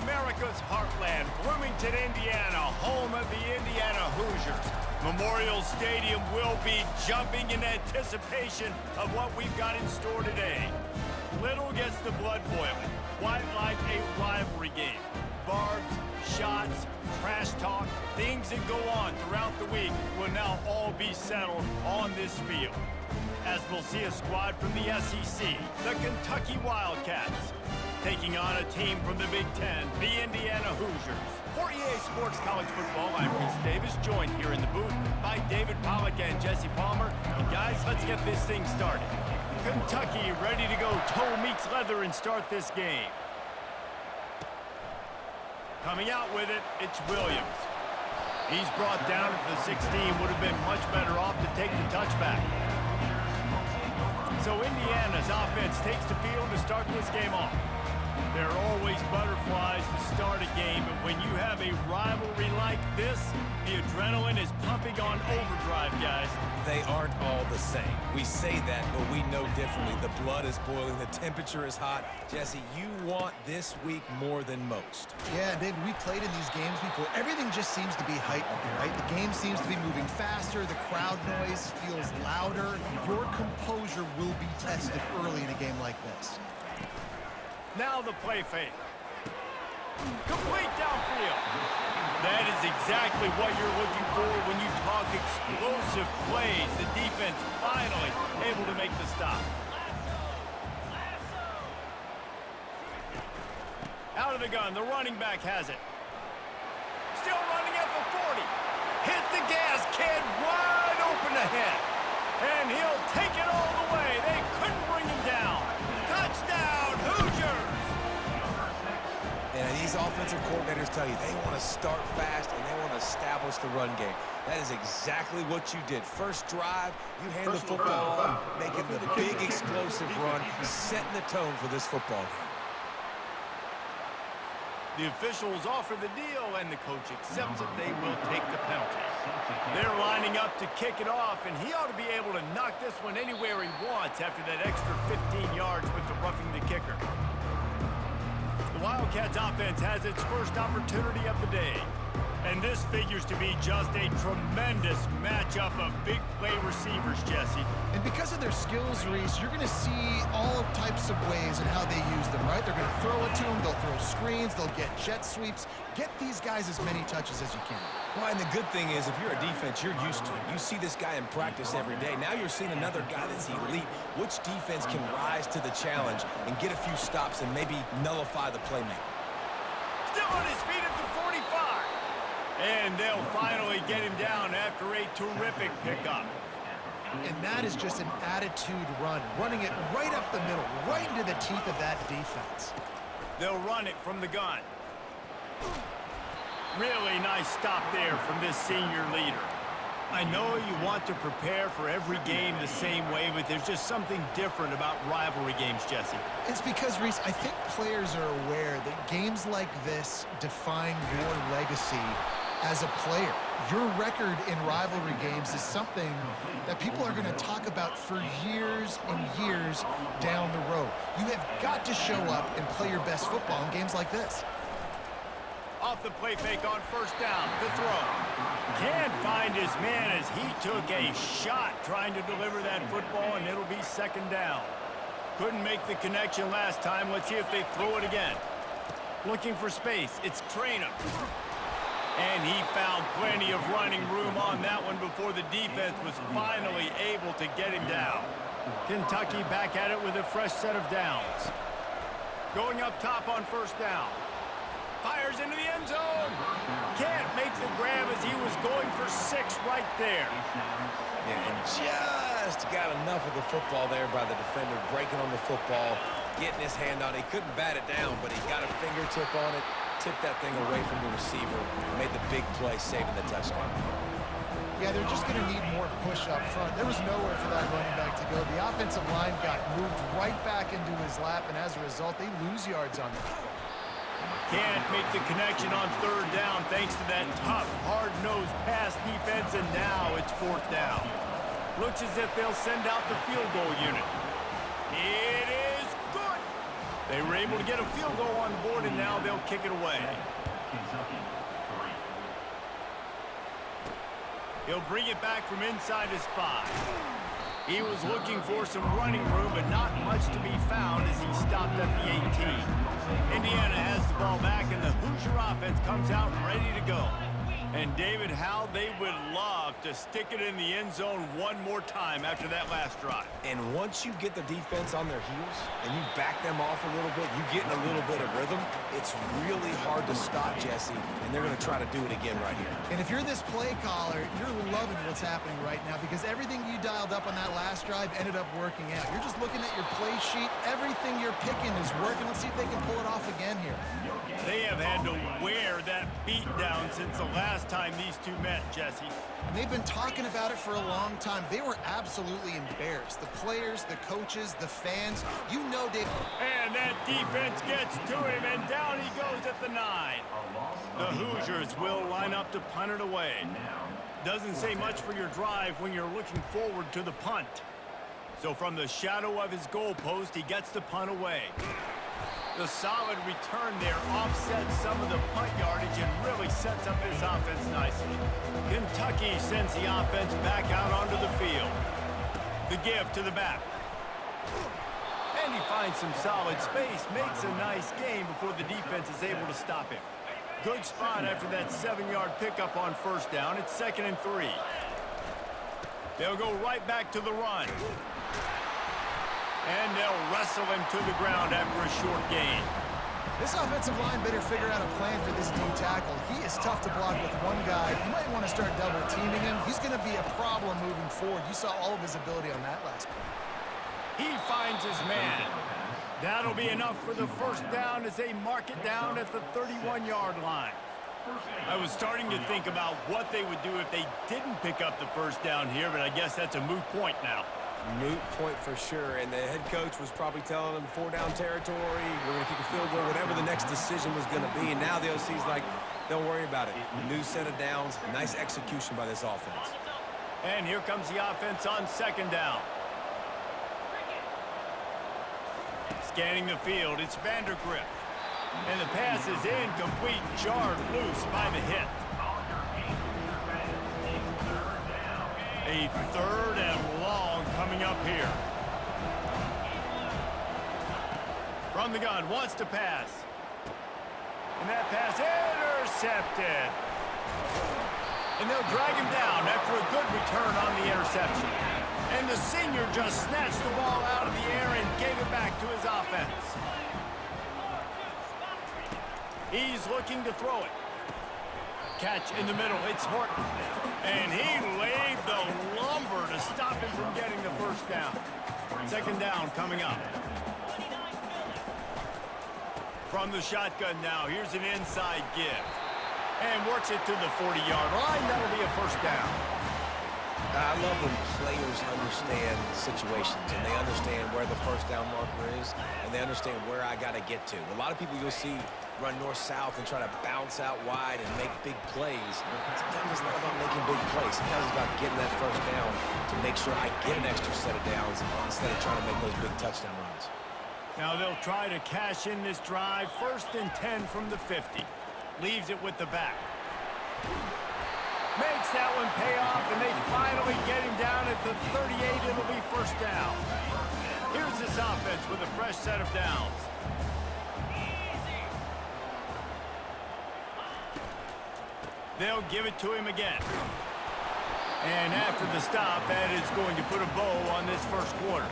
America's heartland, Bloomington, Indiana, home of the Indiana Hoosiers. Memorial Stadium will be jumping in anticipation of what we've got in store today. Little gets the blood boiling, quite like a rivalry game. Barbs, shots, trash talk, things that go on throughout the week will now all be settled on this field. As we'll see a squad from the SEC, the Kentucky Wildcats, taking on a team from the Big Ten, the Indiana Hoosiers. For EA Sports College Football, I'm Reese Davis, joined here in the booth by David Pollack and Jesse Palmer. And guys, let's get this thing started. Kentucky ready to go toe meets leather and start this game. Coming out with it, it's Williams. He's brought down at the 16, would have been much better off to take the touchback. So Indiana's offense takes the field to start this game off. There are always butterflies to start a game, but when you have a rivalry like this, the adrenaline is pumping on overdrive, guys. They aren't all the same. We say that, but we know differently. The blood is boiling, the temperature is hot. Jesse, you want this week more than most. Yeah, David, we played in these games before. Everything just seems to be heightened, right? The game seems to be moving faster. The crowd noise feels louder. Your composure will be tested early in a game like this. Now the play fake. Complete downfield. That is exactly what you're looking for when you talk explosive plays. The defense finally able to make the stop. Out of the gun, the running back has it. Still running at the 40. Hit the gas, kid, wide open ahead. And he'll take it all the way. They couldn't bring him down. Touchdown, Hoosiers! And these offensive coordinators tell you they want to start fast and they want to establish the run game. That is exactly what you did. First drive, you hand the football off, making the big explosive run, setting the tone for this football game. The officials offer the deal, and the coach accepts it. They will take the penalty. They're lining up to kick it off, and he ought to be able to knock this one anywhere he wants after that extra 15 yards with the roughing the kicker. The Wildcats offense has its first opportunity of the day. And this figures to be just a tremendous matchup of big play receivers, Jesse. And because of their skills, Reese, you're going to see all types of ways in how they use them, right? They're going to throw it to them, they'll throw screens, they'll get jet sweeps. Get these guys as many touches as you can. Well, and the good thing is, if you're a defense, you're used to it. You see this guy in practice every day. Now you're seeing another guy that's elite. Which defense can rise to the challenge and get a few stops and maybe nullify the playmaker? Still on his feet at the 45. And they'll finally get him down after a terrific pickup. And that is just an attitude run, running it right up the middle, right into the teeth of that defense. They'll run it from the gun. Really nice stop there from this senior leader. I know you want to prepare for every game the same way, but there's just something different about rivalry games, Jesse. It's because, Reese, I think players are aware that games like this define your legacy as a player. Your record in rivalry games is something that people are going to talk about for years and years down the road. You have got to show up and play your best football in games like this. Off the play fake on first down, the throw. Can't find his man as he took a shot trying to deliver that football, and it'll be second down. Couldn't make the connection last time. Let's see if they throw it again. Looking for space. It's Traynham. And he found plenty of running room on that one before the defense was finally able to get him down. Kentucky back at it with a fresh set of downs. Going up top on first down. Fires into the end zone. Can't make the grab as he was going for 6 right there. Yeah, and just got enough of the football there by the defender, breaking on the football, getting his hand on it. He couldn't bat it down, but he got a fingertip on it, tipped that thing away from the receiver, made the big play, saving the touchdown. Yeah, they're just going to need more push up front. There was nowhere for that running back to go. The offensive line got moved right back into his lap, and as a result, they lose yards on that. Can't make the connection on third down thanks to that tough, hard-nosed pass defense, and now it's fourth down. Looks as if they'll send out the field goal unit. It is good. They were able to get a field goal on the board, and now they'll kick it away. He'll bring it back from inside his 5. He was looking for some running room, but not much to be found as he stopped at the 18. Indiana has the ball back, and the Hoosier offense comes out ready to go. And, David, how they would love to stick it in the end zone one more time after that last drive. And once you get the defense on their heels and you back them off a little bit, you get in a little bit of rhythm, it's really hard to stop, Jesse, and they're going to try to do it again right here. And if you're this play caller, you're loving what's happening right now because everything you dialed up on that last drive ended up working out. You're just looking at your play sheet. Everything you're picking is working. Let's see if they can pull it off again here. They have had to wear that beat down since the last time these two met, Jesse. And they've been talking about it for a long time. They were absolutely embarrassed. The players, the coaches, the fans, you know they... And that defense gets to him, and down he goes at the 9. The Hoosiers will line up to punt it away. Doesn't say much for your drive when you're looking forward to the punt. So from the shadow of his goalpost, he gets the punt away. The solid return there offsets some of the punt yardage and really sets up his offense nicely. Kentucky sends the offense back out onto the field. The give to the back. And he finds some solid space, makes a nice gain before the defense is able to stop him. Good spot after that 7-yard pickup on first down. It's 2nd and 3. They'll go right back to the run. And they'll wrestle him to the ground after a short gain. This offensive line better figure out a plan for this D tackle. He is tough to block with one guy. You might want to start double teaming him. He's going to be a problem moving forward. You saw all of his ability on that last play. He finds his man. That'll be enough for the first down as they mark it down at the 31-yard line. I was starting to think about what they would do if they didn't pick up the first down here, but I guess that's a moot point now. Moot point for sure, and the head coach was probably telling them 4-down territory, we're going to kick a field goal, whatever the next decision was going to be, and now the OC's like, don't worry about it. New set of downs, nice execution by this offense. And here comes the offense on 2nd down. Scanning the field, it's Vandergrift. And the pass is incomplete, jarred loose by the hit. A 3rd and long coming up here. From the gun, wants to pass. And that pass intercepted. And they'll drag him down after a good return on the interception. And the senior just snatched the ball out of the air and gave it back to his offense. He's looking to throw it. Catch in the middle, it's Horton. And he laid the lumber to stop him from getting the first down. 2nd down coming up. From the shotgun now, here's an inside give. And works it to the 40-yard line. That'll be a first down. I love when players understand situations and they understand where the first down marker is and they understand where I got to get to. A lot of people you'll see run north-south and try to bounce out wide and make big plays. Sometimes it's not about making big plays. Sometimes it's about getting that first down to make sure I get an extra set of downs instead of trying to make those big touchdown runs. Now they'll try to cash in this drive. 1st and 10 from the 50. Leaves it with the back. Makes that one pay off, and they finally get him down at the 38. It'll be first down. Here's this offense with a fresh set of downs. They'll give it to him again. And after the stop, that is going to put a bow on this first quarter.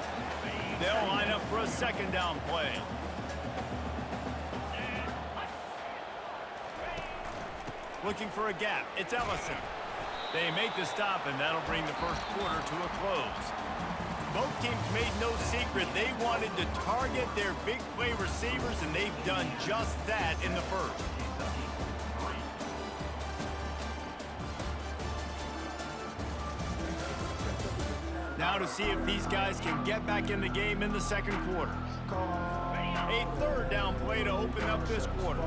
They'll line up for a 2nd down play. Looking for a gap. It's Ellison. They make the stop, and that'll bring the first quarter to a close. Both teams made no secret they wanted to target their big play receivers, and they've done just that in the first. Now to see if these guys can get back in the game in the second quarter. A 3rd down play to open up this quarter.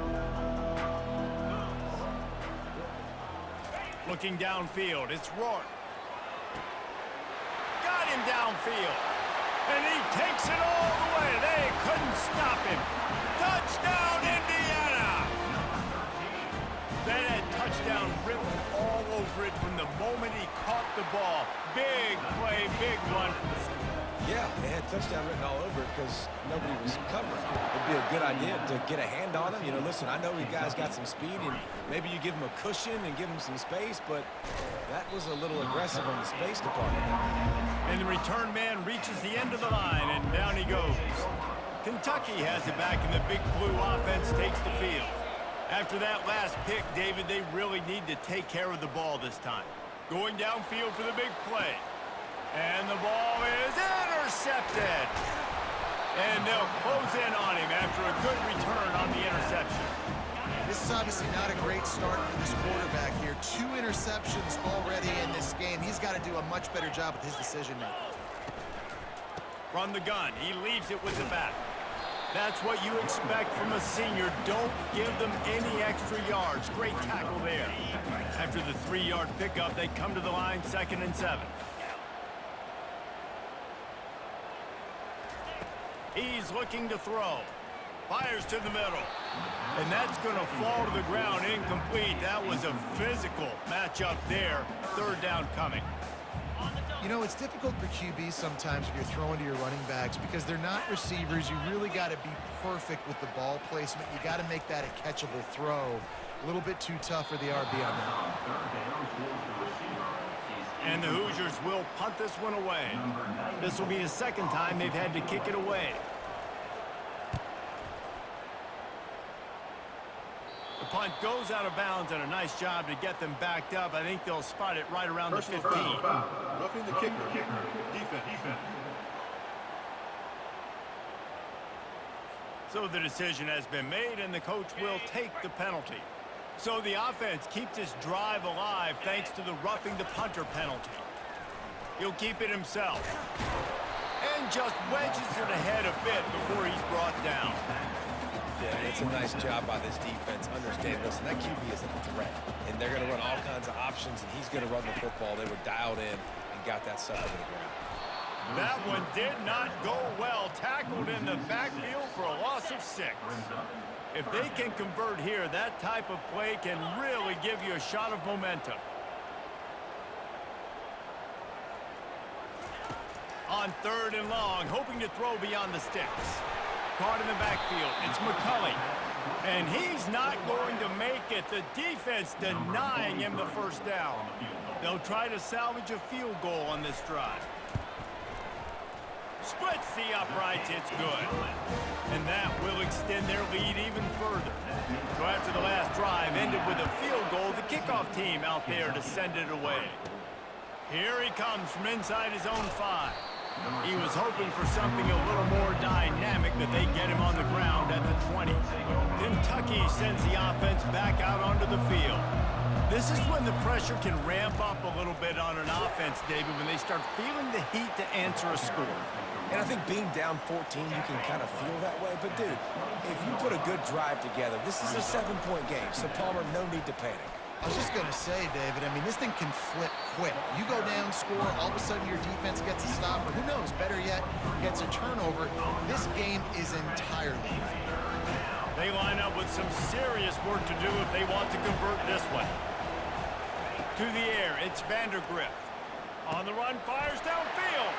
Looking downfield, it's Rourke. Got him downfield. And he takes it all the way. They couldn't stop him. Touchdown, Indiana! That had touchdown written all over it from the moment he caught the ball. Big play, big run for the score. Yeah, they had touchdown written all over it because nobody was covering. It'd be a good idea to get a hand on him. You know, listen, I know you guys got some speed, and maybe you give him a cushion and give him some space, but that was a little aggressive on the space department. And the return man reaches the end of the line, and down he goes. Kentucky has it back, and the big blue offense takes the field. After that last pick, David, they really need to take care of the ball this time. Going downfield for the big play. And the ball is intercepted. And they'll close in on him after a good return on the interception. This is obviously not a great start for this quarterback here. 2 interceptions already in this game. He's got to do a much better job with his decision-making. From the gun, he leaves it with the back. That's what you expect from a senior. Don't give them any extra yards. Great tackle there. After the 3-yard pickup, they come to the line, 2nd and 7. He's looking to throw. Fires to the middle. And that's going to fall to the ground incomplete. That was a physical matchup there. 3rd down coming. You know, it's difficult for QBs sometimes when you're throwing to your running backs because they're not receivers. You really got to be perfect with the ball placement. You got to make that a catchable throw. A little bit too tough for the RB on that. And the Hoosiers will punt this one away. This will be the 2nd time they've had to kick it away. The punt goes out of bounds, and a nice job to get them backed up. I think they'll spot it right around the 15. Roughing the kicker. Defense. So the decision has been made, and the coach will take the penalty. So the offense keeps this drive alive thanks to the roughing the punter penalty. He'll keep it himself. And just wedges it ahead a bit before he's brought down. Yeah, it's a nice job by this defense. Understand, listen, that QB is a threat, and they're going to run all kinds of options, and he's going to run the football. They were dialed in and got that sucker to the ground. That one did not go well. Tackled in the backfield for a loss of 6. If they can convert here, that type of play can really give you a shot of momentum. On 3rd and long, hoping to throw beyond the sticks. Caught in the backfield. It's McCulley. And he's not going to make it. The defense denying him the 1st down. They'll try to salvage a field goal on this drive. Splits the uprights. It's good. And that will extend their lead even further. So after the last drive ended with a field goal, the kickoff team out there to send it away. Here he comes from inside his own 5. He was hoping for something a little more dynamic, but they get him on the ground at the 20. Kentucky sends the offense back out onto the field. This is when the pressure can ramp up a little bit on an offense, David, when they start feeling the heat to answer a score. And I think being down 14, you can kind of feel that way. But, dude, if you put a good drive together, this is a 7-point game. So, Palmer, no need to panic. I was just going to say, David, I mean, this thing can flip quick. You go down, score, all of a sudden your defense gets a stop, or who knows, better yet, gets a turnover. This game is entirely. They line up with some serious work to do if they want to convert this one. To the air, it's Vandergrift. On the run, fires downfield.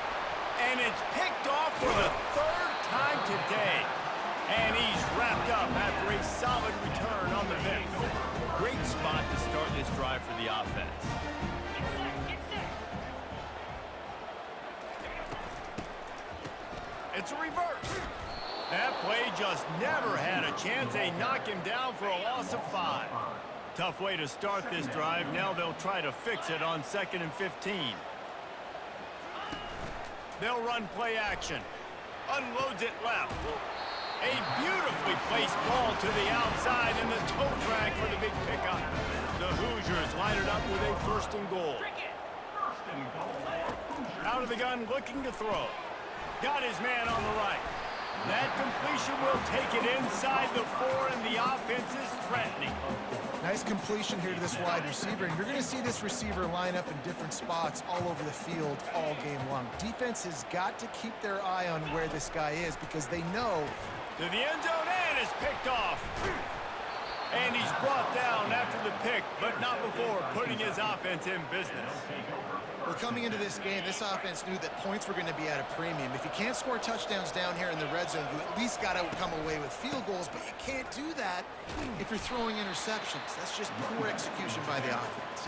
And it's picked off for the 3rd time today. And he's wrapped up after a solid return on the pick. Great spot to start this drive for the offense. It's a reverse. That play just never had a chance. They knock him down for a loss of 5. Tough way to start this drive. Now they'll try to fix it on 2nd and 15. They'll run play action. Unloads it left. A beautifully placed ball to the outside and the toe drag for the big pickup. The Hoosiers line it up with a 1st and goal. Out of the gun, looking to throw. Got his man on the right. That completion will take it inside the 4, and the offense is threatening. Nice completion here to this wide receiver, and you're going to see this receiver line up in different spots all over the field all game long. Defense has got to keep their eye on where this guy is because they know. To the end zone, and is picked off. And he's brought down after the pick, but not before putting his offense in business. Well, coming into this game, this offense knew that points were going to be at a premium. If you can't score touchdowns down here in the red zone, you at least got to come away with field goals, but you can't do that if you're throwing interceptions. That's just poor execution by the offense.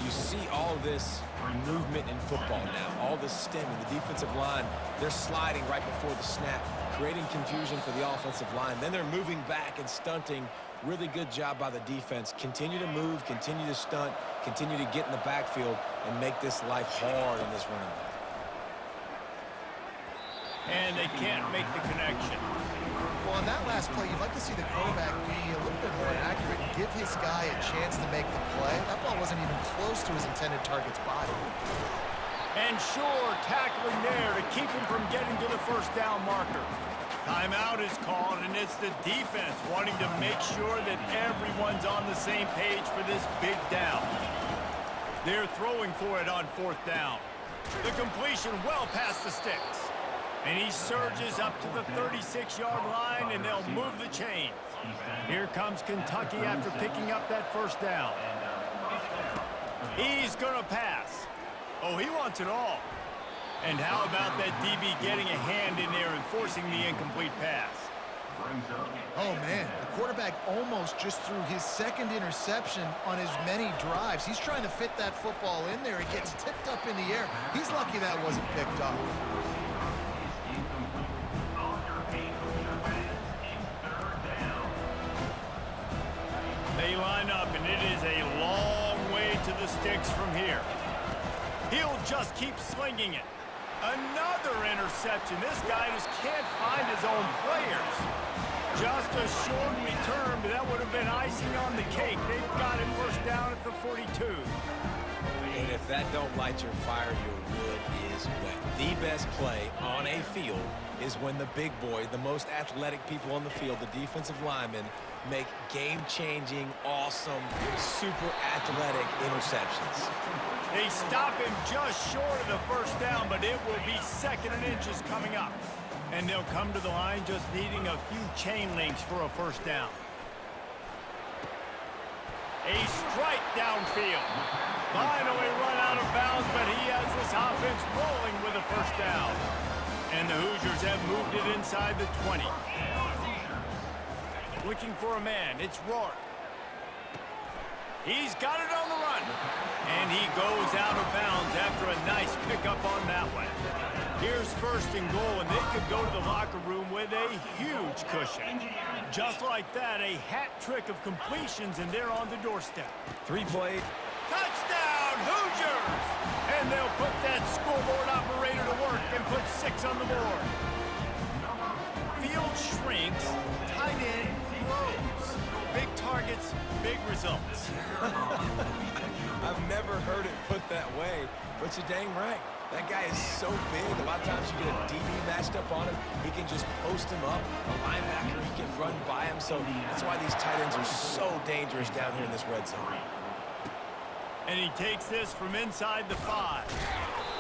You see all this movement in football now, all this stemming. The defensive line, they're sliding right before the snap, creating confusion for the offensive line. Then they're moving back and stunting. Really good job by the defense. Continue to move, continue to stunt, continue to get in the backfield and make this life hard on this running back. And they can't make the connection. Well, on that last play, you'd like to see the quarterback be a little bit more accurate and give his guy a chance to make the play. That ball wasn't even close to his intended target's body. And sure, tackling there to keep him from getting to the first down marker. Timeout is called, and it's the defense wanting to make sure that everyone's on the same page for this big down. They're throwing for it on 4th down. The completion well past the sticks. And he surges up to the 36-yard line, and they'll move the chains. Here comes Kentucky after picking up that first down. He's going to pass. Oh, he wants it all. And how about that DB getting a hand in there and forcing the incomplete pass? Oh, man, the quarterback almost just threw his second interception on as many drives. He's trying to fit that football in there. It gets tipped up in the air. He's lucky that wasn't picked up. They line up, and it is a long way to the sticks from here. He'll just keep slinging it. Another interception. This guy just can't find his own players. Just a short return, but that would have been icing on the cake. They've got it first down at the 42. And if that don't light your fire, your wood is wet. The best play on a field is when the big boy, the most athletic people on the field, the defensive linemen, make game-changing, awesome, super athletic interceptions. They stop him just short of the first down, but it will be 2nd and inches coming up. And they'll come to the line just needing a few chain links for a first down. A strike downfield. Finally run out of bounds, but he has this offense rolling with a first down. And the Hoosiers have moved it inside the 20. Looking for a man, it's Rourke. He's got it on the run. And he goes out of bounds after a nice pickup on that one. Here's 1st and goal, and they could go to the locker room with a huge cushion. Just like that, a hat trick of completions, and they're on the doorstep. 3-play. Touchdown, Hoosiers! And they'll put that scoreboard operator to work and put 6 on the board. Field shrinks, tight end grows. Big targets, big results. I've never heard it put that way, but you're dang right. That guy is so big. A lot of times you get a DB matched up on him. He can just post him up. A linebacker, he can run by him. So that's why these tight ends are so dangerous down here in this red zone. And he takes this from inside the 5.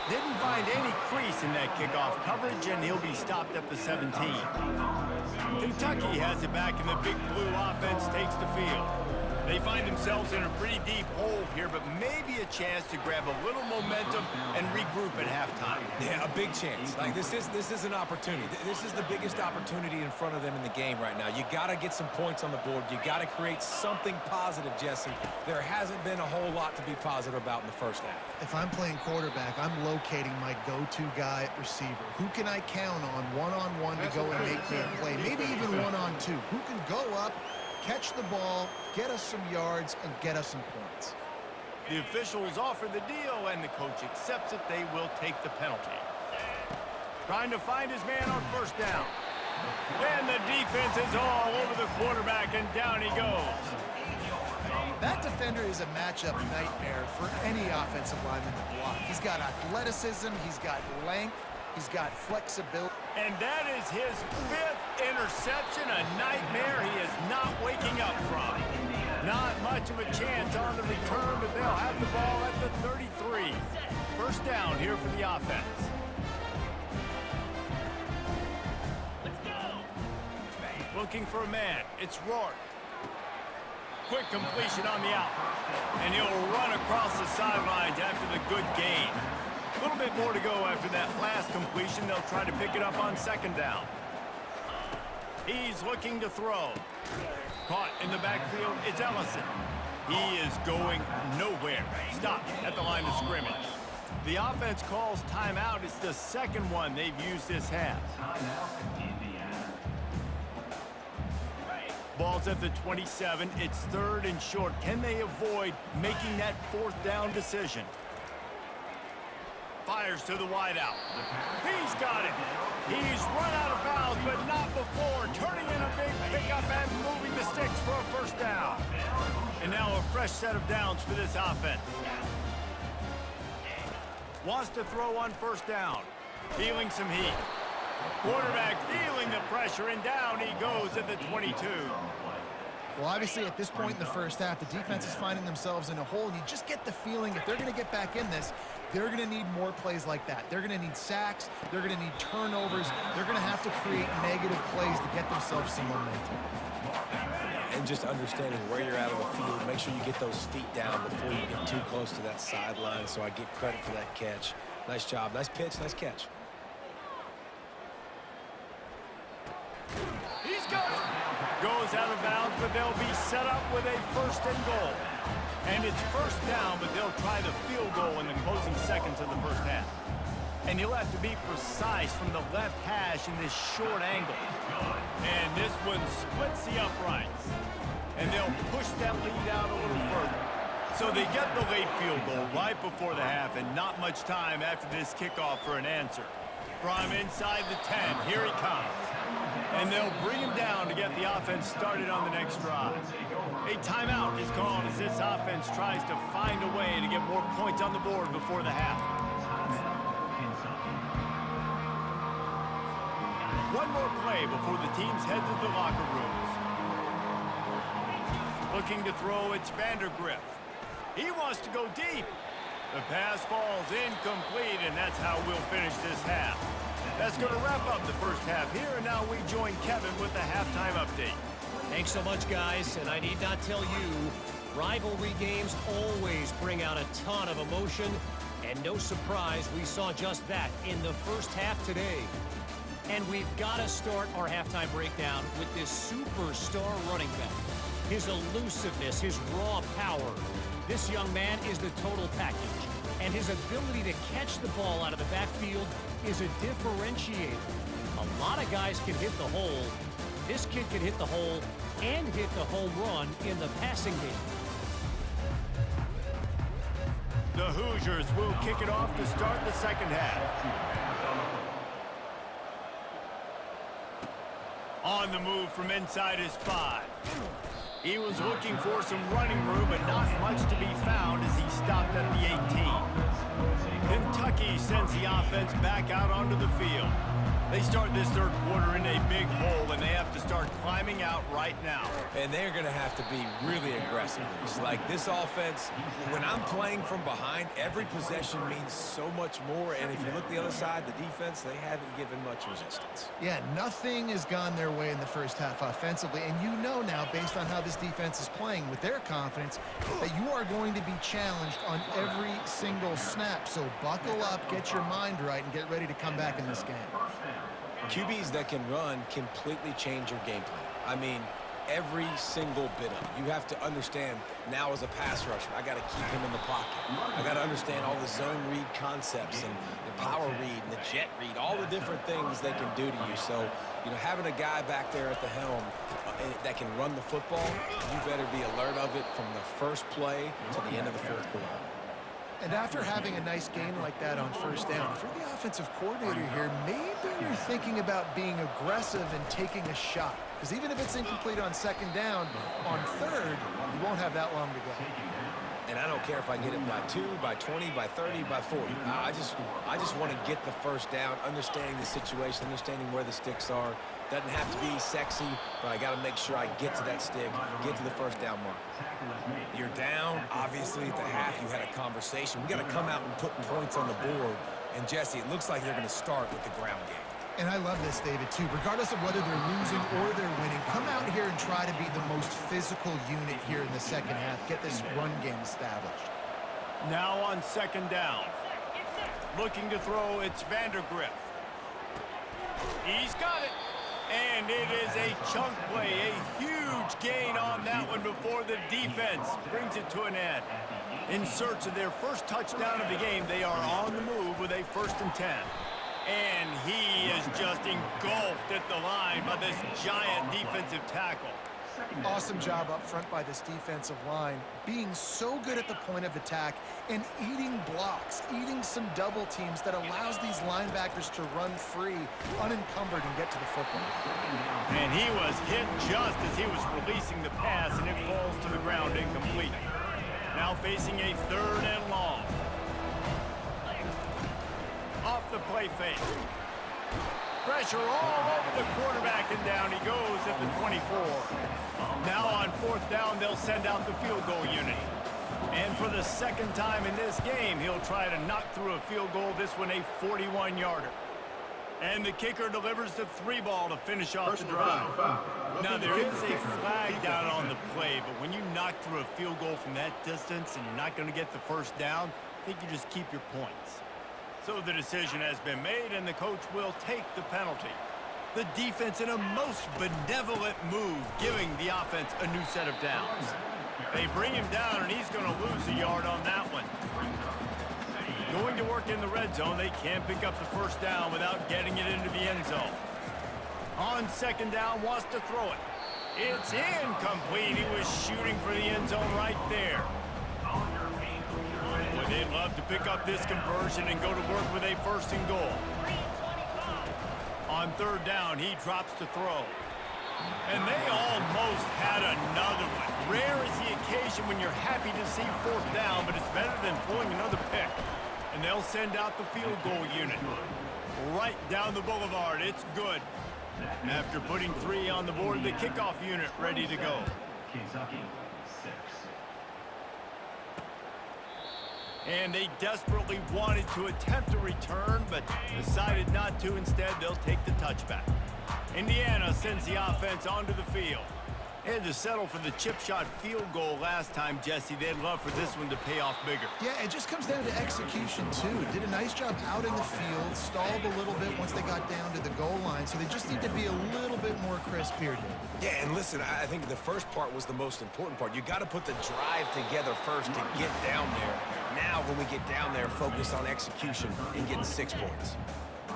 Didn't find any crease in that kickoff coverage, and he'll be stopped at the 17. Kentucky has it back, and the big blue offense takes the field. They find themselves in a pretty deep hole here, but maybe a chance to grab a little momentum and regroup at halftime. Yeah, a big chance. Like this is an opportunity. This is the biggest opportunity in front of them in the game right now. You got to get some points on the board. You got to create something positive, Jesse. There hasn't been a whole lot to be positive about in the first half. If I'm playing quarterback, I'm locating my go-to guy at receiver. Who can I count on one-on-one to go and make me a play? Maybe even one-on-two. Who can go up, catch the ball, get us some yards, and get us some points. The officials offer the deal, and the coach accepts it. They will take the penalty. Trying to find his man on first down. And the defense is all over the quarterback, and down he goes. That defender is a matchup nightmare for any offensive lineman to block. He's got athleticism, he's got length, He's got flexibility. And that is his 5th interception, a nightmare he is not waking up from. Not much of a chance on the return, but they'll have the ball at the 33. First down here for the offense. Let's go. Looking for a man. It's Rourke. Quick completion on the out. And he'll run across the sidelines after the good gain. A little bit more to go after that last completion. They'll try to pick it up on second down. He's looking to throw. Caught in the backfield, it's Ellison. He is going nowhere. Stopped at the line of scrimmage. The offense calls timeout. It's the second one they've used this half. Ball's at the 27. It's 3rd and short. Can they avoid making that 4th down decision? Fires to the wideout. He's got it. He's run out of bounds, but not before. Turning in a big pickup and moving the sticks for a first down. And now a fresh set of downs for this offense. Wants to throw on first down. Feeling some heat. Quarterback feeling the pressure, and down he goes at the 22. Well, obviously, at this point in the first half, the defense is finding themselves in a hole, and you just get the feeling if they're going to get back in this, they're going to need more plays like that. They're going to need sacks. They're going to need turnovers. They're going to have to create negative plays to get themselves some momentum. And just understanding where you're at on the field, make sure you get those feet down before you get too close to that sideline, so I get credit for that catch. Nice job. Nice pitch. Nice catch. He's got it. Goes out of bounds, but they'll be set up with a 1st and goal. And it's first down, but they'll try the field goal in the closing seconds of the first half. And you'll have to be precise from the left hash in this short angle. And this one splits the uprights. And they'll push that lead out a little further. So they get the late field goal right before the half, and not much time after this kickoff for an answer. From inside the 10, here he comes. And they'll bring him down to get the offense started on the next drive. A timeout is called as this offense tries to find a way to get more points on the board before the half. One more play before the teams head to the locker rooms. Looking to throw, it's Vandergriff. He wants to go deep. The pass falls incomplete, and that's how we'll finish this half. That's going to wrap up the first half here, and now we join Kevin with the halftime update. Thanks so much, guys, and I need not tell you, rivalry games always bring out a ton of emotion, and no surprise we saw just that in the first half today. And we've got to start our halftime breakdown with this superstar running back. His elusiveness, his raw power. This young man is the total package, and his ability to catch the ball out of the backfield is a differentiator. A lot of guys can hit the hole. This kid can hit the hole and hit the home run in the passing game. The Hoosiers will kick it off to start the second half. On the move from inside his 5. He was looking for some running room, but not much to be found as he stopped at the 18. Kentucky sends the offense back out onto the field. They start this third quarter in a big hole, and they have to start climbing out right now. And they're going to have to be really aggressive. It's like this offense, when I'm playing from behind, every possession means so much more. And if you look the other side, the defense, they haven't given much resistance. Yeah, nothing has gone their way in the first half offensively. And you know now, based on how this defense is playing with their confidence, that you are going to be challenged on every single snap. So buckle up, get your mind right, and get ready to come back in this game. QBs that can run completely change your game plan. I mean, every single bit of it. You have to understand now as a pass rusher, I got to keep him in the pocket. I got to understand all the zone read concepts and the power read and the jet read, all the different things they can do to you. So, you know, having a guy back there at the helm that can run the football, you better be alert of it from the first play to the end of the fourth quarter. And after having a nice gain like that on first down, if you're the offensive coordinator here, maybe you're thinking about being aggressive and taking a shot. Because even if it's incomplete on second down, on third, you won't have that long to go. And I don't care if I get it by 2, by 20, by 30, by 40. I just want to get the first down, understanding the situation, understanding where the sticks are. Doesn't have to be sexy, but I got to make sure I get to that stick, get to the first down mark. You're down. Obviously, at the half, you had a conversation. We got to come out and put points on the board. And, Jesse, it looks like they're going to start with the ground game. And I love this, David, too. Regardless of whether they're losing or they're winning, come out here and try to be the most physical unit here in the second half. Get this run game established. Now on second down. Looking to throw, it's Vandergriff. He's got it. And it is a chunk play, a huge gain on that one before the defense brings it to an end. In search of their first touchdown of the game, they are on the move with a 1st and 10. And he is just engulfed at the line by this giant defensive tackle. Awesome job up front by this defensive line, being so good at the point of attack and eating blocks, eating some double teams that allows these linebackers to run free, unencumbered, and get to the football. And he was hit just as he was releasing the pass, and it falls to the ground incomplete. Now facing a 3rd and long. Off the play fake. Pressure all over the quarterback, and down he goes at the 24. Now on 4th down, they'll send out the field goal unit. And for the 2nd time in this game, he'll try to knock through a field goal, this one a 41-yarder. And the kicker delivers the 3 ball to finish off the drive. Now there is a flag down on the play, but when you knock through a field goal from that distance and you're not going to get the 1st down, I think you just keep your points. So the decision has been made, and the coach will take the penalty. The defense in a most benevolent move, giving the offense a new set of downs. They bring him down, and he's going to lose a yard on that one. Going to work in the red zone, they can't pick up the 1st down without getting it into the end zone. On 2nd down, wants to throw it. It's incomplete. He was shooting for the end zone right there. They'd love to pick up this conversion and go to work with a 1st and goal. On 3rd down, he drops to throw. And they almost had another one. Rare is the occasion when you're happy to see 4th down, but it's better than pulling another pick. And they'll send out the field goal unit. Right down the boulevard, it's good. After putting 3 on the board, the kickoff unit ready to go. Kentucky, 6. And they desperately wanted to attempt a return, but decided not to. Instead, they'll take the touchback. Indiana sends the offense onto the field. They had to settle for the chip shot field goal last time, Jesse. They'd love for this one to pay off bigger. Yeah, it just comes down to execution, too. Did a nice job out in the field, stalled a little bit once they got down to the goal line, so they just need to be a little bit more crisp here. Yeah, and listen, I think the first part was the most important part. You got to put the drive together first to get down there. Now, when we get down there, focus on execution and getting 6 points.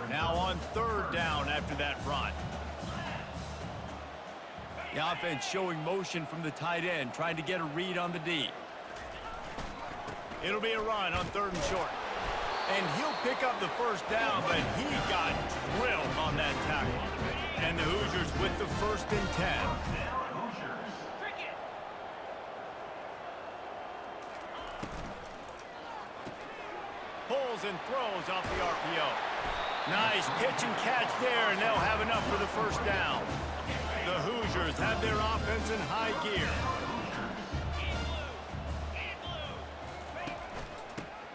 Now on 3rd down after that run. The offense showing motion from the tight end, trying to get a read on the D. It'll be a run on 3rd and short. And he'll pick up the 1st down, but he got drilled on that tackle. And the Hoosiers with the 1st and 10. Pulls and throws off the RPO. Nice pitch and catch there, and they'll have enough for the 1st down. The Hoosiers have their offense in high gear.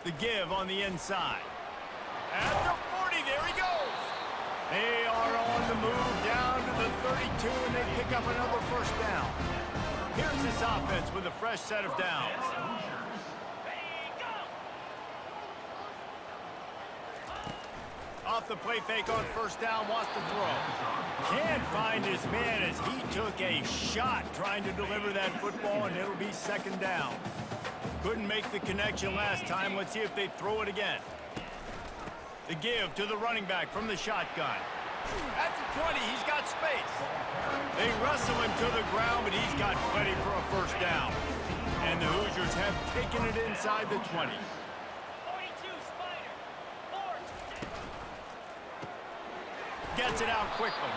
The give on the inside. At the 40, there he goes. They are on the move down to the 32, and they pick up another 1st down. Here's this offense with a fresh set of downs. Off the play fake on 1st down, wants to throw. Can't find his man as he took a shot trying to deliver that football, and it'll be 2nd down. Couldn't make the connection last time. Let's see if they throw it again. The give to the running back from the shotgun. At the 20, he's got space. They wrestle him to the ground, but he's got plenty for a 1st down. And the Hoosiers have taken it inside the 20. Gets it out quickly.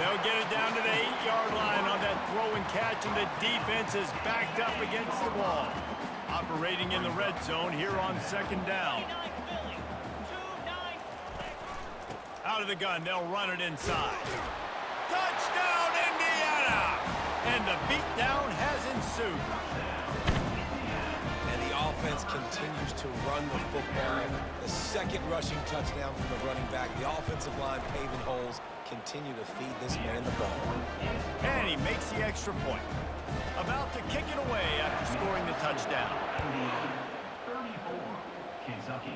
They'll get it down to the 8-yard line on that throw and catch, and the defense is backed up against the wall. Operating in the red zone here on second down. Out of the gun, they'll run it inside. Touchdown, Indiana! And the beatdown has ensued. And the offense continues to run the football. The second rushing touchdown from the running back. The offensive line paving holes. Continue to feed this man the ball. And he makes the extra point. About to kick it away after scoring the touchdown. 34, Kentucky,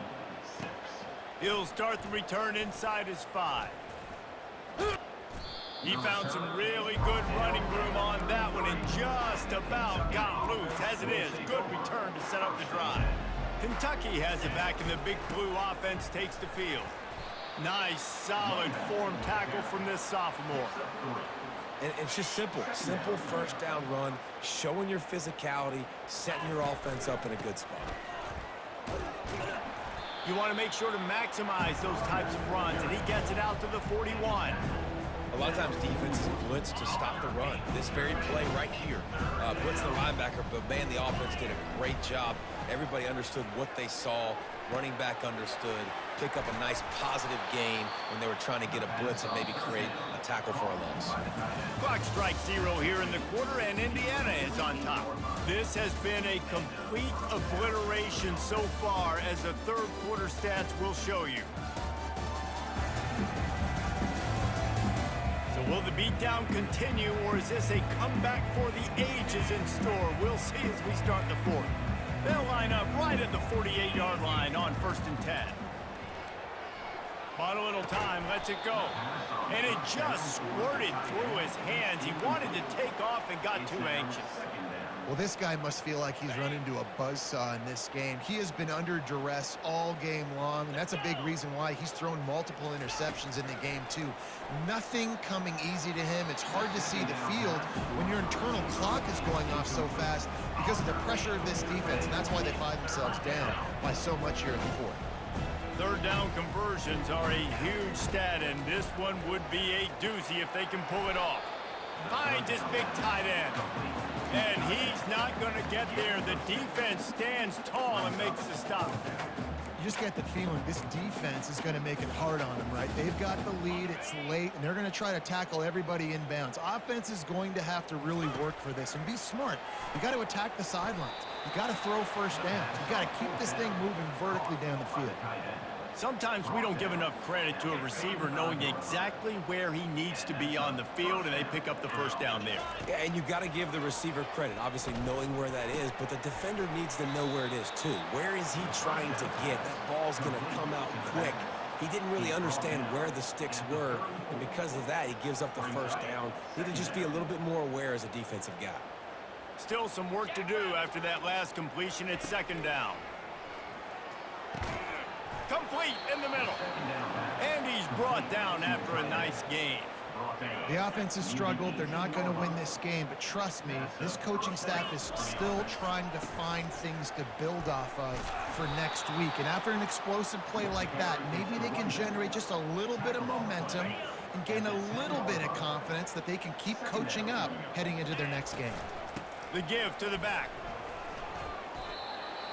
6. He'll start the return inside his 5. He found some really good running room on that one and just about got loose. As it is, good return to set up the drive. Kentucky has it back, and the Big Blue offense takes the field. Nice, solid form tackle from this sophomore. And it's just simple first down run, showing your physicality, setting your offense up in a good spot. You want to make sure to maximize those types of runs, and he gets it out to the 41. A lot of times defenses blitz to stop the run. This very play right here, blitz the linebacker, but man, the offense did a great job. Everybody understood what they saw. Running back understood. Pick up a nice positive gain when they were trying to get a blitz and maybe create a tackle for a loss. Clock strikes 0 here in the quarter, and Indiana is on top. This has been a complete obliteration so far, as the third quarter stats will show you. So will the beatdown continue, or is this a comeback for the ages in store? We'll see as we start the fourth. They'll line up right at the 48-yard line on 1st and 10. Bought a little time, lets it go. And it just squirted through his hands. He wanted to take off and got too anxious. Well, this guy must feel like he's run into a buzzsaw in this game. He has been under duress all game long, and that's a big reason why he's thrown multiple interceptions in the game, too. Nothing coming easy to him. It's hard to see the field when your internal clock is going off so fast because of the pressure of this defense, and that's why they find themselves down by so much here in the fourth. Third down conversions are a huge stat, and this one would be a doozy if they can pull it off. Finds his big tight end. And he's not going to get there. The defense stands tall and makes the stop. You just get the feeling this defense is going to make it hard on them, right? They've got the lead, it's late, and they're going to try to tackle everybody inbounds. Offense is going to have to really work for this and be smart. You got to attack the sidelines. You got to throw first downs. You got to keep this thing moving vertically down the field. Sometimes we don't give enough credit to a receiver knowing exactly where he needs to be on the field, and they pick up the first down there. Yeah, and you got to give the receiver credit, obviously knowing where that is, but the defender needs to know where it is too. Where is he trying to get? That ball's going to come out quick. He didn't really understand where the sticks were, and because of that, he gives up the first down. Need to just be a little bit more aware as a defensive guy. Still some work to do after that last completion. It's second down. Complete in the middle. And he's brought down after a nice gain. The offense has struggled. They're not going to win this game, but trust me, this coaching staff is still trying to find things to build off of for next week. And after an explosive play like that, maybe they can generate just a little bit of momentum and gain a little bit of confidence that they can keep coaching up heading into their next game. The give to the back.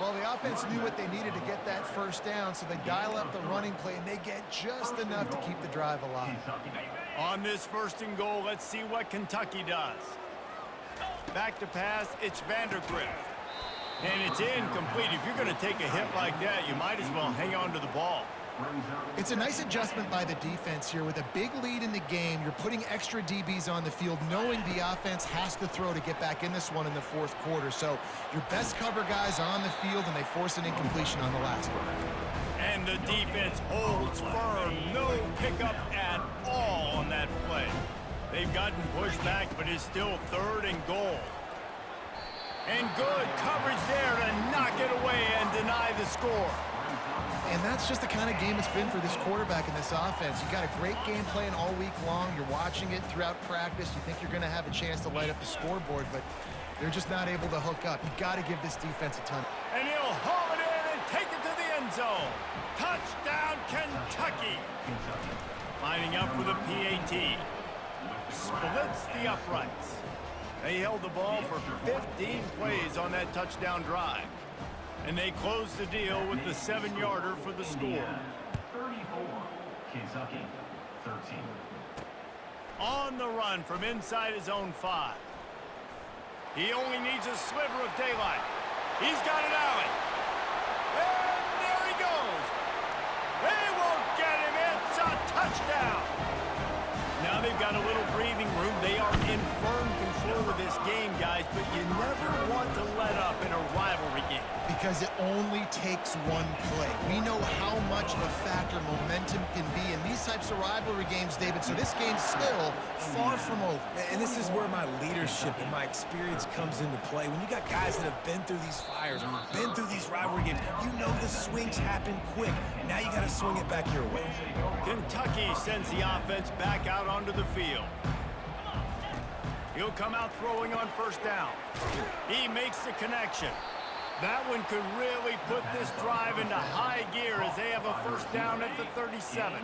Well, the offense knew what they needed to get that first down, so they dial up the running play, and they get just enough to keep the drive alive. On this 1st and goal, let's see what Kentucky does. Back to pass, it's Vandergrift. And it's incomplete. If you're going to take a hit like that, you might as well hang on to the ball. It's a nice adjustment by the defense here. With a big lead in the game, you're putting extra DBs on the field, knowing the offense has to throw to get back in this one in the fourth quarter. So your best cover guys are on the field, and they force an incompletion on the last one. And the defense holds firm. No pickup at all on that play. They've gotten pushed back, but it's still 3rd and goal. And good coverage there to knock it away and deny the score. And that's just the kind of game it's been for this quarterback in this offense. You got a great game plan all week long. You're watching it throughout practice. You think you're going to have a chance to light up the scoreboard, but they're just not able to hook up. You got to give this defense a ton. And he'll haul it in and take it to the end zone. Touchdown, Kentucky. Lining up with a PAT. Splits the uprights. They held the ball for 15 plays on that touchdown drive. And they closed the deal with the 7-yarder for the score. 34, Kentucky 13. On the run from inside his own 5. He only needs a sliver of daylight. He's got an alley. And there he goes. They won't get him. It's a touchdown. Now they've got a little breathing room. They are in firm control of this game, guys, but you never want to let up in a rivalry game. Because it only takes one play. We know how much of a factor momentum can be in these types of rivalry games, David, so this game's still far from over. And this is where my leadership and my experience comes into play. When you got guys that have been through these fires, been through these rivalry games, you know the swings happen quick. Now you got to swing it back your way. Kentucky sends the offense back out onto the field. He'll come out throwing on first down. He makes the connection. That one could really put this drive into high gear as they have a first down at the 37.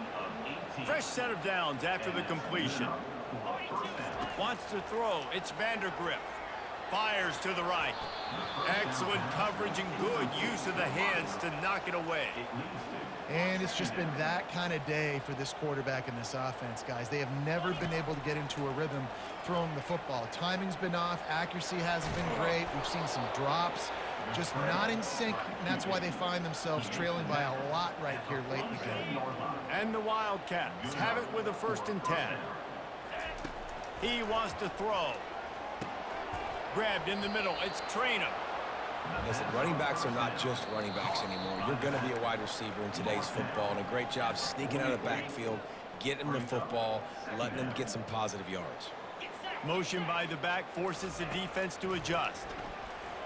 Fresh set of downs after the completion. Wants to throw. It's Vandergrift. Fires to the right. Excellent coverage and good use of the hands to knock it away. And it's just been that kind of day for this quarterback and this offense, guys. They have never been able to get into a rhythm throwing the football. Timing's been off. Accuracy hasn't been great. We've seen some drops. Just not in sync, and that's why they find themselves trailing by a lot right here late in the game. And the Wildcats have it with a 1st and 10. He wants to throw. Grabbed in the middle. It's Traynor. Listen, running backs are not just running backs anymore. You're going to be a wide receiver in today's football, and a great job sneaking out of the backfield, getting the football, letting them get some positive yards. Motion by the back forces the defense to adjust.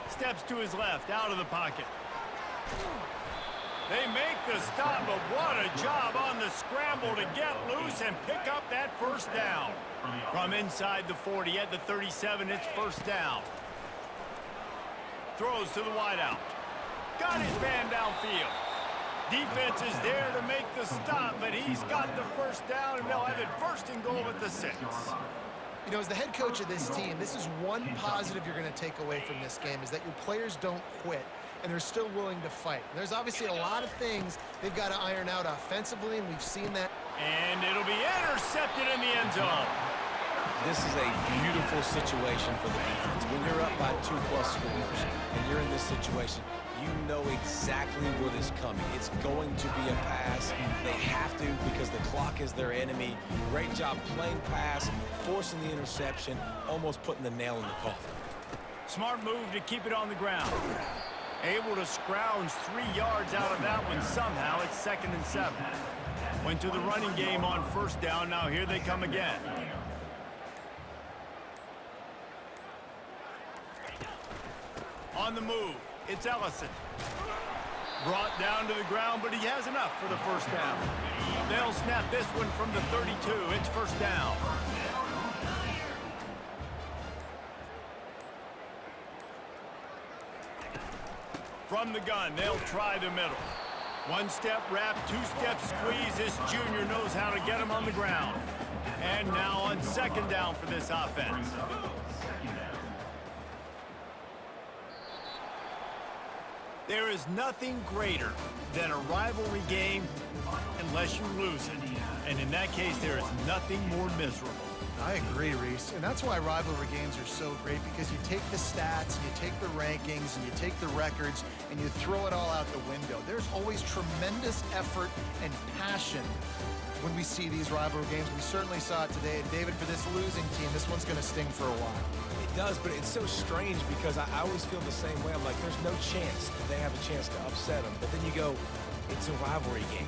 Steps to his left, out of the pocket. They make the stop, but what a job on the scramble to get loose and pick up that first down. From inside the 40 at the 37, it's first down. Throws to the wideout. Got his man downfield. Defense is there to make the stop, but he's got the first down, and they'll have it 1st and goal at the 6. You know, as the head coach of this team, this is one positive you're going to take away from this game, is that your players don't quit, and they're still willing to fight. There's obviously a lot of things they've got to iron out offensively, and we've seen that. And it'll be intercepted in the end zone. This is a beautiful situation for the defense. When you're up by 2+ scores and you're in this situation, you know exactly what is coming. It's going to be a pass. They have to because the clock is their enemy. Great job playing pass, forcing the interception, almost putting the nail in the coffin. Smart move to keep it on the ground. Able to scrounge 3 yards out of that one somehow. It's 2nd and 7. Went to the running game on first down. Now here they come again. On the move, it's Ellison. Brought down to the ground, but he has enough for the first down. They'll snap this one from the 32. It's first down. From the gun, they'll try the middle. 1-step wrap, 2-step squeeze. This junior knows how to get him on the ground. And now on 2nd down for this offense. There is nothing greater than a rivalry game unless you lose it. And in that case, there is nothing more miserable. I agree, Reese. And that's why rivalry games are so great, because you take the stats, and you take the rankings, and you take the records, and you throw it all out the window. There's always tremendous effort and passion when we see these rivalry games. We certainly saw it today. And David, for this losing team, this one's going to sting for a while. It does, but it's so strange because I always feel the same way. I'm like, there's no chance that they have a chance to upset them. But then you go, it's a rivalry game.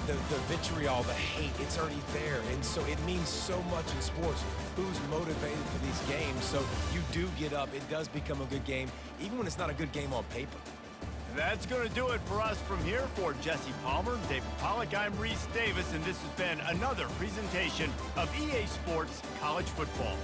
The vitriol, the hate, it's already there. And so it means so much in sports. Who's motivated for these games? So you do get up. It does become a good game, even when it's not a good game on paper. That's going to do it for us from here. For Jesse Palmer, David Pollack, I'm Reese Davis, and this has been another presentation of EA Sports College Football.